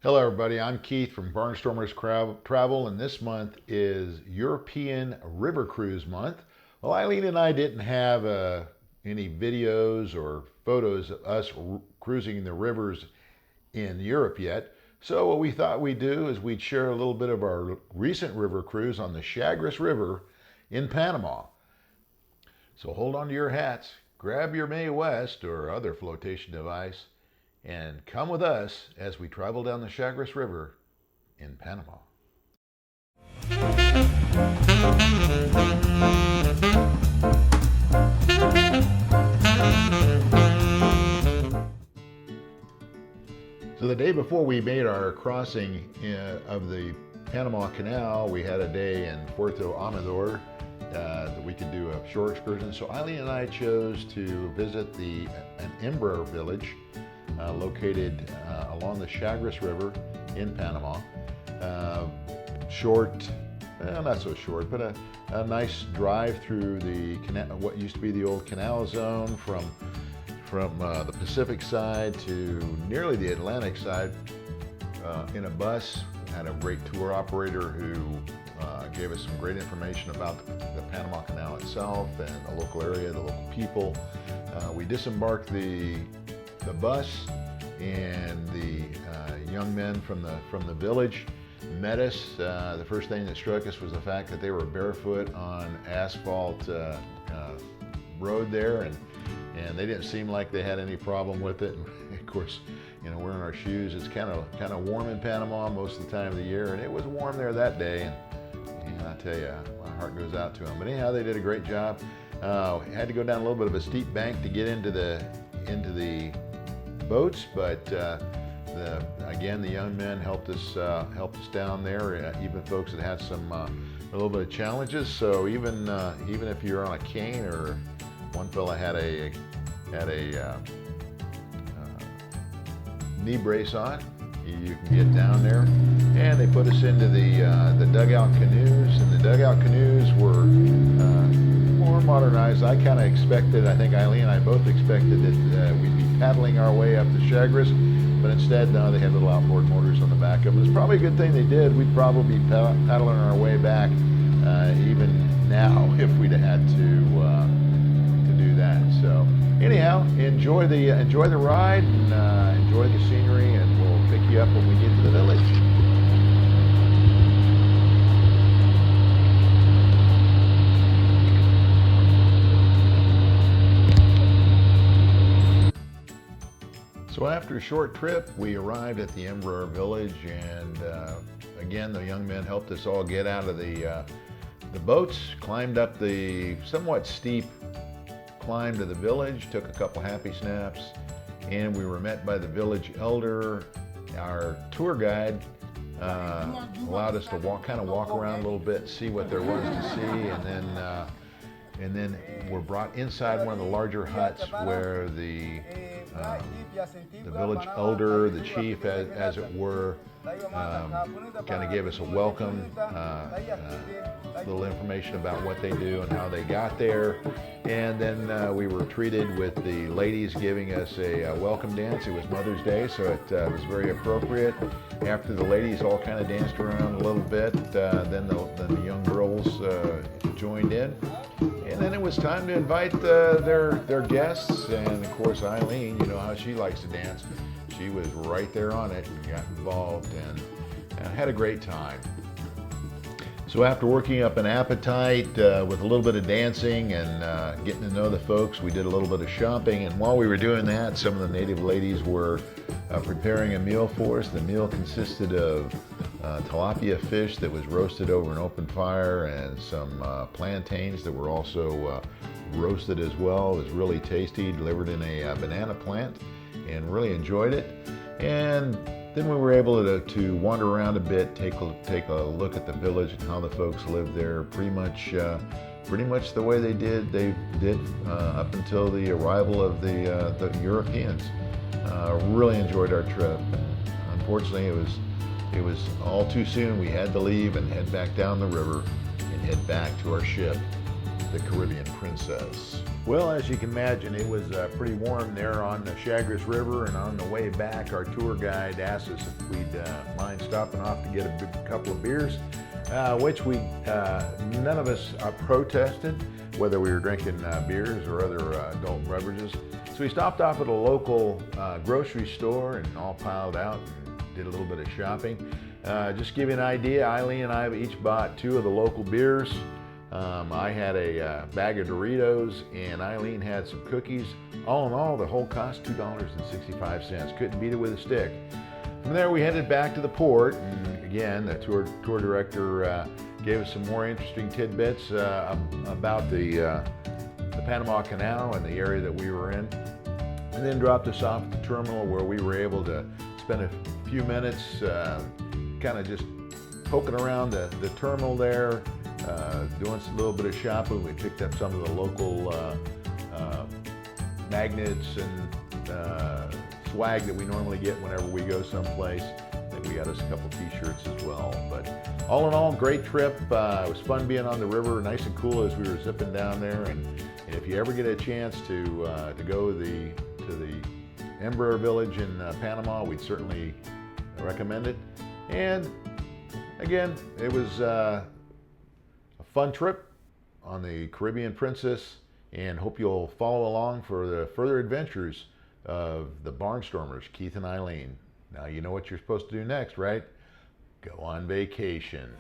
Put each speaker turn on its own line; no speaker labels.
Hello everybody, I'm Keith from Barnstormers Travel, and this month is European River Cruise Month. Well, Eileen and I didn't have any videos or photos of us cruising the rivers in Europe yet. So what we thought we'd do is we'd share a little bit of our recent river cruise on the Chagres River in Panama. So hold on to your hats, grab your Mae West or other flotation device, and come with us as we travel down the Chagres River in Panama. So the day before we made our crossing of the Panama Canal, we had a day in Puerto Amador that we could do a shore excursion. So Eileen and I chose to visit an Emberá village located along the Chagres River in Panama. Short, not so short, but a nice drive through the canal, what used to be the old canal zone from the Pacific side to nearly the Atlantic side in a bus. Had a great tour operator who gave us some great information about the Panama Canal itself and the local area, the local people. We disembarked the bus, and the young men from the village met us. The first thing that struck us was the fact that they were barefoot on asphalt road there, and they didn't seem like they had any problem with it. And of course, wearing our shoes, it's kind of warm in Panama most of the time of the year, and it was warm there that day. And I tell you, my heart goes out to them. But anyhow, they did a great job. Had to go down a little bit of a steep bank to get into the boats, but again, the young men helped us down there. Even folks that had a little bit of challenges. So even if you're on a cane, or one fella had a knee brace on, you can get down there. And they put us into the dugout canoes, and the dugout canoes were more modernized. I kind of expected, I think Eileen and I both expected that we'd be paddling our way up the Chagres, but instead, no, they had little outboard motors on the back of them. It's probably a good thing they did. We'd probably be paddling our way back even now if we'd had to do that. So anyhow, enjoy the ride and enjoy the scenery, and we'll pick you up when we get to the village. So after a short trip, we arrived at the Emberá village, and again, the young men helped us all get out of the boats, climbed up the somewhat steep climb to the village, took a couple happy snaps, and we were met by the village elder. Our tour guide allowed us to walk around a little bit, see what there was to see, and then we're brought inside one of the larger huts where the village elder, the chief, as it were, kind of gave us a welcome, little information about what they do and how they got there. And then we were treated with the ladies giving us a welcome dance. It was Mother's Day, so it was very appropriate. After the ladies all kind of danced around a little bit, then the young girls joined in. And then it was time to invite their guests, and of course Eileen, you know how she likes to dance. She was right there on it and got involved and had a great time. So after working up an appetite with a little bit of dancing and getting to know the folks, we did a little bit of shopping. And while we were doing that, some of the native ladies were preparing a meal for us. The meal consisted of tilapia fish that was roasted over an open fire, and some plantains that were also roasted as well. It was really tasty, delivered in a banana plant, and really enjoyed it. And then we were able to wander around a bit, take a look at the village and how the folks lived there. Pretty much the way they did up until the arrival of the Europeans. Really enjoyed our trip. Unfortunately, it was all too soon. We had to leave and head back down the river and head back to our ship, the Caribbean Princess. Well, as you can imagine, it was pretty warm there on the Chagres River, and on the way back, our tour guide asked us if we'd mind stopping off to get a couple of beers, which we none of us protested, whether we were drinking beers or other adult beverages. So we stopped off at a local grocery store and all piled out and did a little bit of shopping. Just to give you an idea, Eileen and I have each bought 2 of the local beers. I had a bag of Doritos, and Eileen had some cookies. All in all, the whole cost $2.65. Couldn't beat it with a stick. From there, we headed back to the port, and again, the tour director gave us some more interesting tidbits about the Panama Canal and the area that we were in, and then dropped us off at the terminal, where we were able to spend a few minutes kind of just poking around the terminal there, doing a little bit of shopping. We picked up some of the local magnets and swag that we normally get whenever we go someplace. I think we got us a couple t-shirts as well. But all in all, great trip. It was fun being on the river, nice and cool as we were zipping down there. And if you ever get a chance to go to the Emberá village in Panama, we'd certainly recommend it. And again, it was a fun trip on the Caribbean Princess, and hope you'll follow along for the further adventures of the Barnstormers, Keith and Eileen. Now you know what you're supposed to do next, right? Go on vacation.